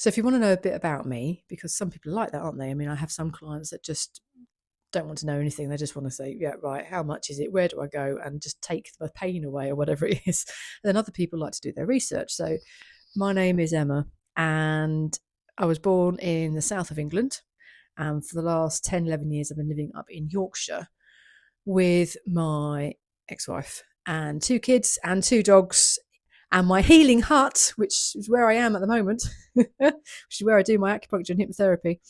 So if you want to know a bit about me, because some people are like that, aren't they? I mean, I have some clients that just don't want to know anything. They just want to say, yeah, right, how much is it? Where do I go? And just take the pain away or whatever it is. And then other people like to do their research. So my name is Emma, and I was born in the south of England. And for the last 10, 11 years, I've been living up in Yorkshire with my ex-wife and 2 kids and 2 dogs and my healing hut, which is where I am at the moment, which is where I do my acupuncture and hypnotherapy.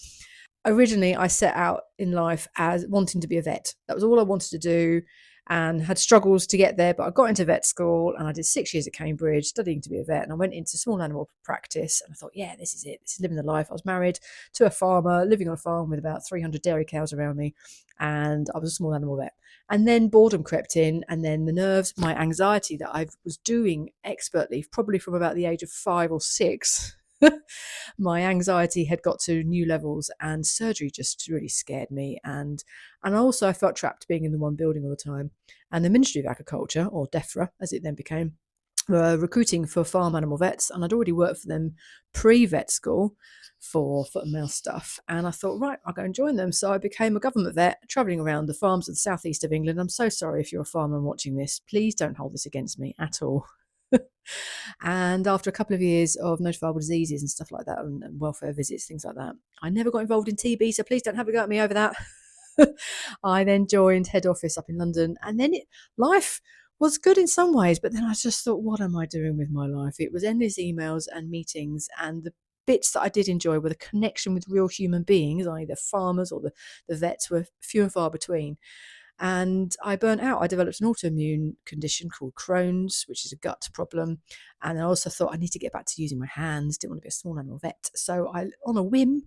Originally, I set out in life as wanting to be a vet. That was all I wanted to do, and had struggles to get there, but I got into vet school and I did 6 years at Cambridge studying to be a vet, and I went into small animal practice, and I thought, yeah, this is it. This is living the life. I was married to a farmer, living on a farm with about 300 dairy cows around me, and I was a small animal vet. And then boredom crept in, and then the nerves, my anxiety that I was doing expertly, probably from about the age of 5 or 6, my anxiety had got to new levels, and surgery just really scared me. And also I felt trapped being in the one building all the time. And the Ministry of Agriculture, or DEFRA as it then became, were recruiting for farm animal vets, and I'd already worked for them pre-vet school for foot and mouth stuff. And I thought, right, I'll go and join them. So I became a government vet, travelling around the farms of the southeast of England. I'm so sorry if you're a farmer and watching this. Please don't hold this against me at all. And after a couple of years of notifiable diseases and stuff like that, and welfare visits, things like that, I never got involved in TB, so please don't have a go at me over that. I then joined head office up in London, and then life was good in some ways, but then I just thought, what am I doing with my life? It was endless emails and meetings, and the bits that I did enjoy were the connection with real human beings, i.e. the farmers or the vets, were few and far between. And I burnt out. I developed an autoimmune condition called Crohn's, which is a gut problem. And I also thought I need to get back to using my hands. Didn't want to be a small animal vet. So on a whim,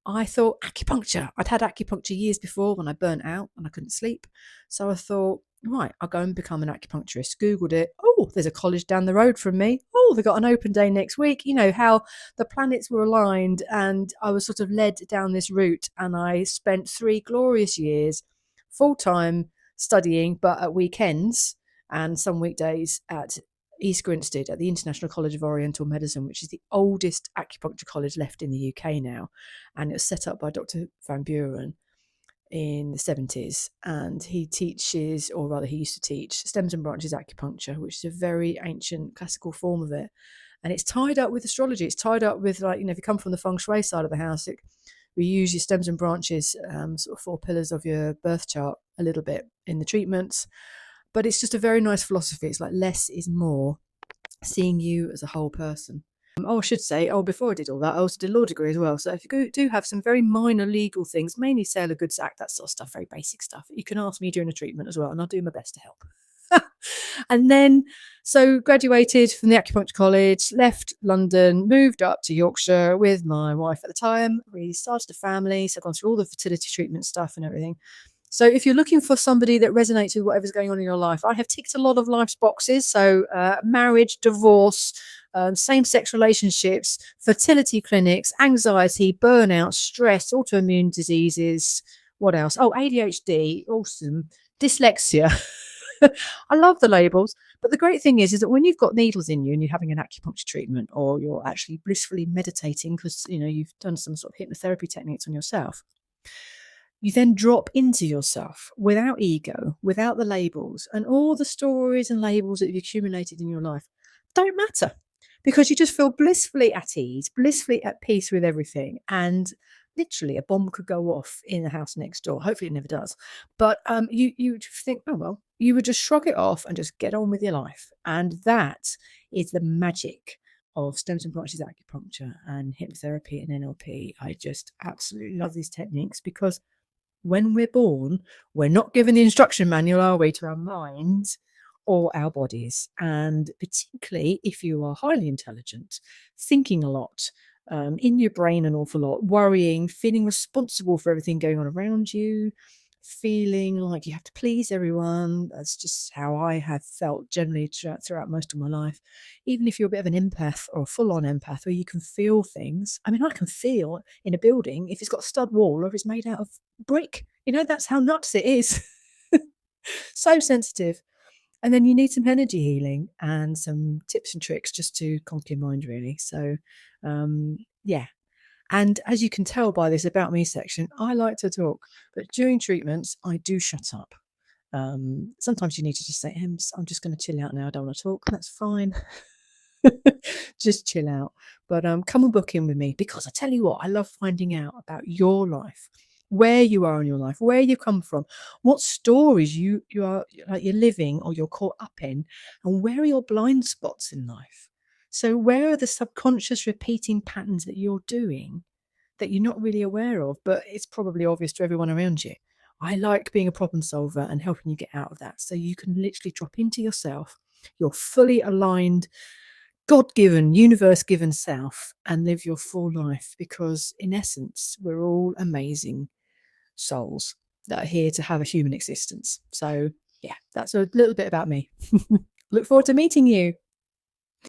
I thought acupuncture. I'd had acupuncture years before when I burnt out and I couldn't sleep. So I thought, right, I'll go and become an acupuncturist. Googled it. Oh, there's a college down the road from me. Oh, they've got an open day next week. You know, how the planets were aligned, and I was sort of led down this route. And I spent 3 glorious years full-time studying, but at weekends and some weekdays at East Grinstead at the International College of Oriental Medicine, which is the oldest acupuncture college left in the UK now. And it was set up by Dr. Van Buren in the 70s. And he teaches, or rather he used to teach, stems and branches acupuncture, which is a very ancient classical form of it. And it's tied up with astrology. It's tied up with, like, you know, if you come from the feng shui side of the house, we use your stems and branches, sort of 4 pillars of your birth chart a little bit in the treatments. But it's just a very nice philosophy. It's like less is more, seeing you as a whole person. I should say, before I did all that, I also did a law degree as well. So if you do have some very minor legal things, mainly Sale of Goods Act, that sort of stuff, very basic stuff, you can ask me during a treatment as well, and I'll do my best to help. And then, so graduated from the acupuncture college, left London, moved up to Yorkshire with my wife at the time. We started a family, so I've gone through all the fertility treatment stuff and everything. So if you're looking for somebody that resonates with whatever's going on in your life, I have ticked a lot of life's boxes. So marriage, divorce, same-sex relationships, fertility clinics, anxiety, burnout, stress, autoimmune diseases. What else? Oh, ADHD, awesome. Dyslexia. I love the labels. But the great thing is that when you've got needles in you and you're having an acupuncture treatment, or you're actually blissfully meditating because, you know, you've done some sort of hypnotherapy techniques on yourself, you then drop into yourself without ego, without the labels, and all the stories and labels that you've accumulated in your life don't matter, because you just feel blissfully at ease, blissfully at peace with everything. And literally a bomb could go off in the house next door. Hopefully it never does. But you think, oh, well, you would just shrug it off and just get on with your life. And that is the magic of stems and branches acupuncture and hypnotherapy and NLP. I just absolutely love these techniques, because when we're born, we're not given the instruction manual, are we, to our minds or our bodies. And particularly if you are highly intelligent, thinking a lot, in your brain an awful lot, worrying, feeling responsible for everything going on around you, feeling like you have to please everyone. That's just how I have felt generally throughout most of my life. Even if you're a bit of an empath or a full-on empath, where you can feel things. I mean, I can feel in a building if it's got a stud wall or if it's made out of brick. You know, that's how nuts it is. So sensitive. And then you need some energy healing and some tips and tricks just to conquer your mind, really. So, yeah. And as you can tell by this About Me section, I like to talk, but during treatments, I do shut up. Sometimes you need to just say, Ems, I'm just going to chill out now. I don't want to talk. That's fine. Just chill out. But come and book in with me, because I tell you what, I love finding out about your life, where you are in your life, where you come from, what stories you are like you're living or you're caught up in, and where are your blind spots in life. So where are the subconscious repeating patterns that you're doing that you're not really aware of, but it's probably obvious to everyone around you? I like being a problem solver and helping you get out of that, so you can literally drop into yourself, your fully aligned, God-given, universe-given self, and live your full life, because in essence, we're all amazing souls that are here to have a human existence. So yeah, that's a little bit about me. Look forward to meeting you.